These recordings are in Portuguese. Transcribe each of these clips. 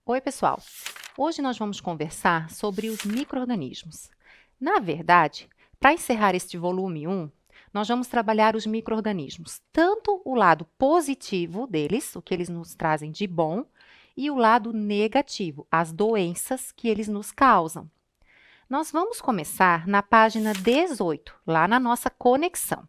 Oi, pessoal! Hoje nós vamos conversar sobre os micro-organismos. Na verdade, para encerrar este volume 1, nós vamos trabalhar os micro-organismos, tanto o lado positivo deles, o que eles nos trazem de bom, e o lado negativo, as doenças que eles nos causam. Nós vamos começar na página 18, lá na nossa conexão.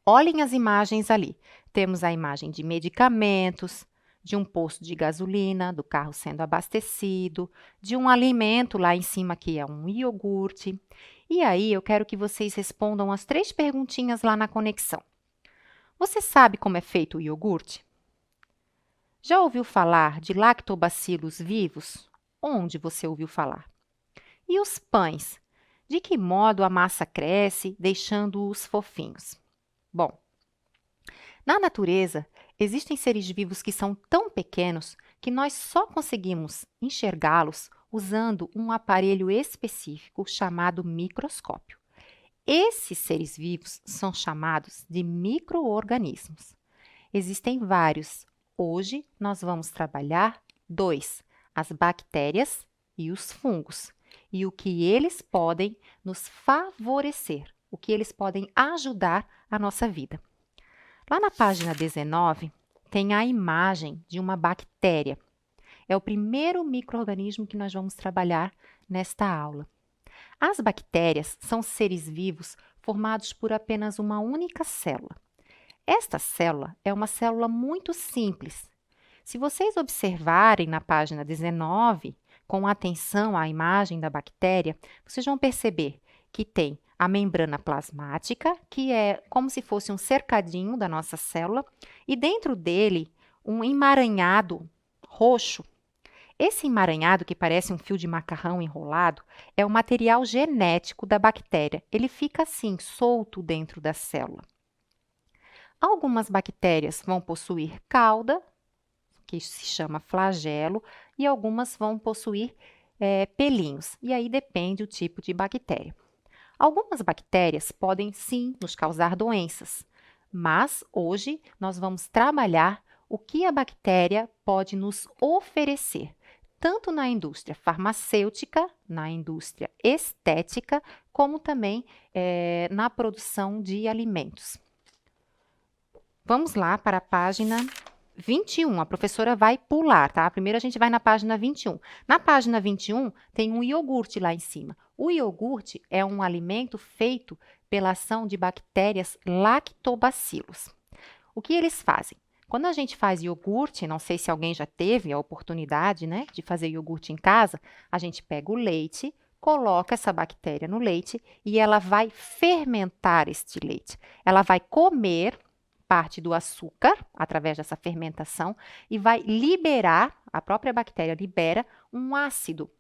Olhem as imagens ali. Temos a imagem de medicamentos, de um posto de gasolina, do carro sendo abastecido, de um alimento lá em cima que é um iogurte. E aí eu quero que vocês respondam as 3 perguntinhas lá na conexão. Você sabe como é feito o iogurte? Já ouviu falar de lactobacilos vivos? Onde você ouviu falar? E os pães? De que modo a massa cresce, deixando-os fofinhos? Bom, na natureza, existem seres vivos que são tão pequenos que nós só conseguimos enxergá-los usando um aparelho específico chamado microscópio. Esses seres vivos são chamados de micro-organismos. Existem vários. Hoje nós vamos trabalhar 2, as bactérias e os fungos, e o que eles podem nos favorecer, o que eles podem ajudar a nossa vida. Lá na página 19, tem a imagem de uma bactéria. É o primeiro micro-organismo que nós vamos trabalhar nesta aula. As bactérias são seres vivos formados por apenas uma única célula. Esta célula é uma célula muito simples. Se vocês observarem na página 19, com atenção à imagem da bactéria, vocês vão perceber que tem a membrana plasmática, que é como se fosse um cercadinho da nossa célula, e dentro dele um emaranhado roxo. Esse emaranhado, que parece um fio de macarrão enrolado, é o material genético da bactéria. Ele fica assim, solto dentro da célula. Algumas bactérias vão possuir cauda, que se chama flagelo, e algumas vão possuir pelinhos, e aí depende o tipo de bactéria. Algumas bactérias podem sim nos causar doenças, mas hoje nós vamos trabalhar o que a bactéria pode nos oferecer, tanto na indústria farmacêutica, na indústria estética, como também na produção de alimentos. Vamos lá para a página 21, a professora vai pular, tá? Primeiro a gente vai na página 21. Na página 21 tem um iogurte lá em cima. O iogurte é um alimento feito pela ação de bactérias lactobacilos. O que eles fazem? Quando a gente faz iogurte, não sei se alguém já teve a oportunidade, né, de fazer iogurte em casa, a gente pega o leite, coloca essa bactéria no leite e ela vai fermentar este leite. Ela vai comer parte do açúcar, através dessa fermentação, e vai liberar, a própria bactéria libera, um ácido.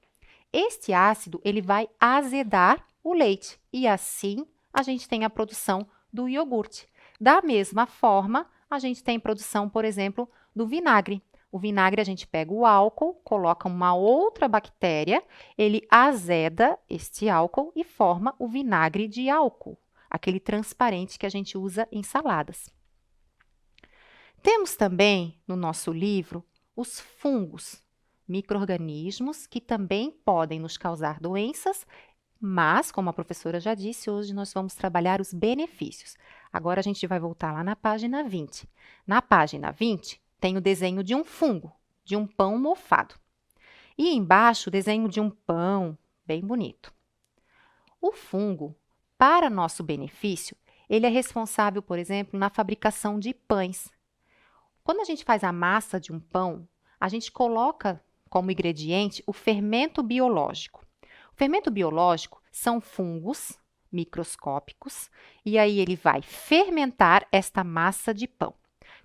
Este ácido, ele vai azedar o leite, e assim a gente tem a produção do iogurte. Da mesma forma, a gente tem produção, por exemplo, do vinagre. O vinagre, a gente pega o álcool, coloca uma outra bactéria, ele azeda este álcool e forma o vinagre de álcool, aquele transparente que a gente usa em saladas. Temos também no nosso livro os fungos, micro-organismos que também podem nos causar doenças, mas, como a professora já disse, hoje nós vamos trabalhar os benefícios. Agora a gente vai voltar lá na página 20. Na página 20 tem o desenho de um fungo, de um pão mofado. E embaixo o desenho de um pão bem bonito. O fungo, para nosso benefício, ele é responsável, por exemplo, na fabricação de pães. Quando a gente faz a massa de um pão, a gente coloca como ingrediente o fermento biológico. O fermento biológico são fungos microscópicos e aí ele vai fermentar esta massa de pão.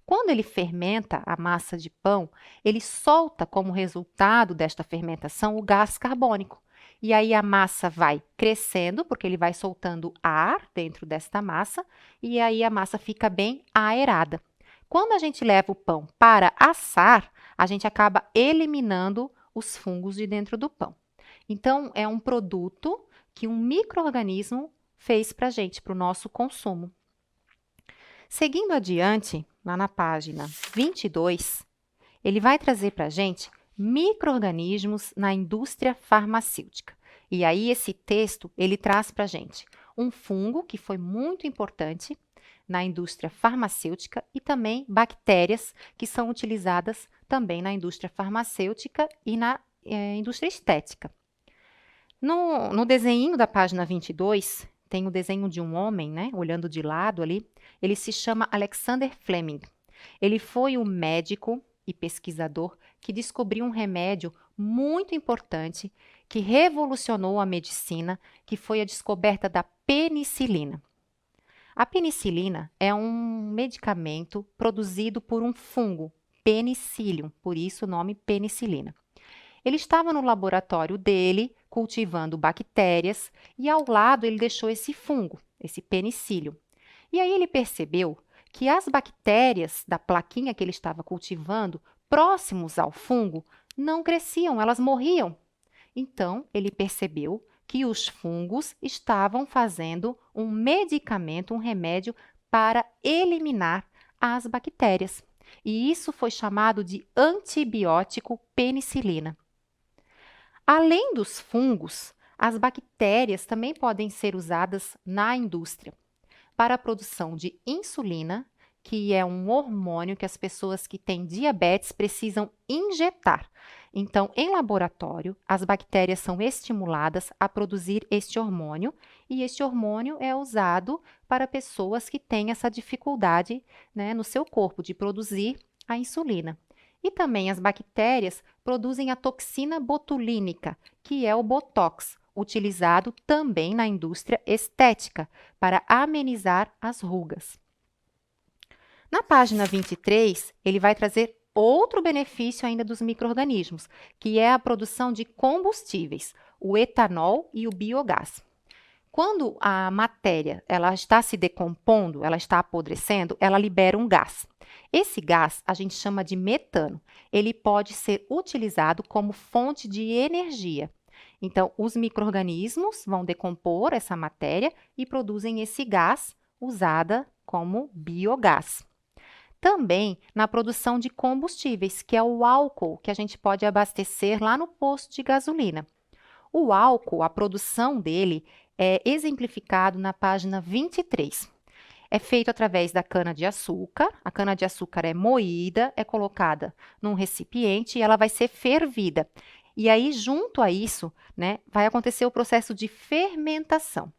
Quando ele fermenta a massa de pão, ele solta como resultado desta fermentação o gás carbônico. E aí a massa vai crescendo, porque ele vai soltando ar dentro desta massa, e aí a massa fica bem aerada. Quando a gente leva o pão para assar, a gente acaba eliminando os fungos de dentro do pão. Então, é um produto que um micro-organismo fez para a gente, para o nosso consumo. Seguindo adiante, lá na página 22, ele vai trazer para a gente Micro-organismos na indústria farmacêutica. E aí esse texto, ele traz para a gente um fungo que foi muito importante na indústria farmacêutica e também bactérias que são utilizadas também na indústria farmacêutica e na indústria estética. No desenho da página 22, tem o desenho de um homem, né, olhando de lado ali. Ele se chama Alexander Fleming. Ele foi o médico e pesquisador que descobriu um remédio muito importante que revolucionou a medicina, que foi a descoberta da penicilina. A penicilina é um medicamento produzido por um fungo, Penicillium, por isso o nome penicilina. Ele estava no laboratório dele, cultivando bactérias, e ao lado ele deixou esse fungo, esse penicílio. E aí ele percebeu que as bactérias da plaquinha que ele estava cultivando, próximos ao fungo, não cresciam, elas morriam. Então, ele percebeu que os fungos estavam fazendo um medicamento, um remédio para eliminar as bactérias. E isso foi chamado de antibiótico penicilina. Além dos fungos, as bactérias também podem ser usadas na indústria para a produção de insulina, que é um hormônio que as pessoas que têm diabetes precisam injetar. Então, em laboratório, as bactérias são estimuladas a produzir este hormônio, e este hormônio é usado para pessoas que têm essa dificuldade, né, no seu corpo de produzir a insulina. E também as bactérias produzem a toxina botulínica, que é o Botox, utilizado também na indústria estética para amenizar as rugas. Na página 23, ele vai trazer outro benefício ainda dos micro-organismos, que é a produção de combustíveis, o etanol e o biogás. Quando a matéria ela está se decompondo, ela está apodrecendo, ela libera um gás. Esse gás a gente chama de metano. Ele pode ser utilizado como fonte de energia. Então, os micro-organismos vão decompor essa matéria e produzem esse gás usada como biogás. Também na produção de combustíveis, que é o álcool que a gente pode abastecer lá no posto de gasolina. O álcool, a produção dele é exemplificado na página 23. É feito através da cana-de-açúcar. A cana-de-açúcar é moída, é colocada num recipiente e ela vai ser fervida. E aí, junto a isso, né, vai acontecer o processo de fermentação.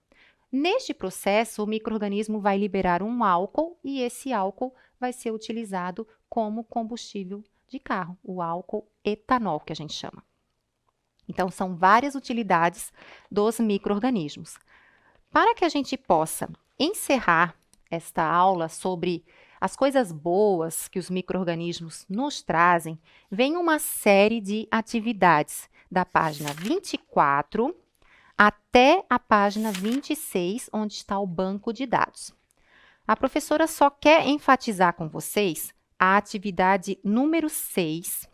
Neste processo, o micro-organismo vai liberar um álcool e esse álcool vai ser utilizado como combustível de carro, o álcool etanol, que a gente chama. Então, são várias utilidades dos micro-organismos. Para que a gente possa encerrar esta aula sobre as coisas boas que os micro-organismos nos trazem, vem uma série de atividades da página 24 até a página 26, onde está o banco de dados. A professora só quer enfatizar com vocês a atividade número 6,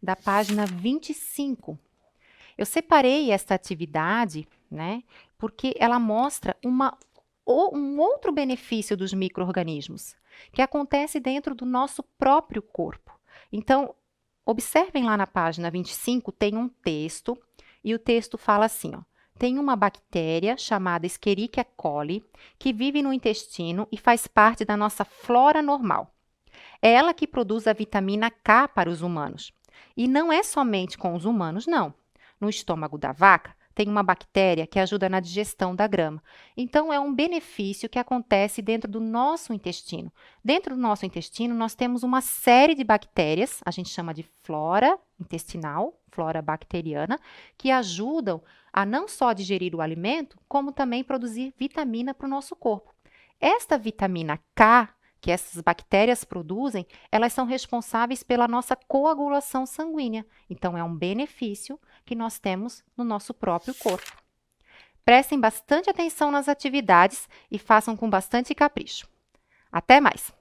da página 25. Eu separei esta atividade, né, porque ela mostra um outro benefício dos micro-organismos, que acontece dentro do nosso próprio corpo. Então, observem lá na página 25, tem um texto, e o texto fala assim, ó, tem uma bactéria chamada Escherichia coli, que vive no intestino e faz parte da nossa flora normal. É ela que produz a vitamina K para os humanos. E não é somente com os humanos, não. No estômago da vaca, tem uma bactéria que ajuda na digestão da grama. Então, é um benefício que acontece dentro do nosso intestino. Dentro do nosso intestino, nós temos uma série de bactérias, a gente chama de flora intestinal, flora bacteriana, que ajudam a não só digerir o alimento, como também produzir vitamina para o nosso corpo. Esta vitamina K, que essas bactérias produzem, elas são responsáveis pela nossa coagulação sanguínea. Então, é um benefício que nós temos no nosso próprio corpo. Prestem bastante atenção nas atividades e façam com bastante capricho. Até mais!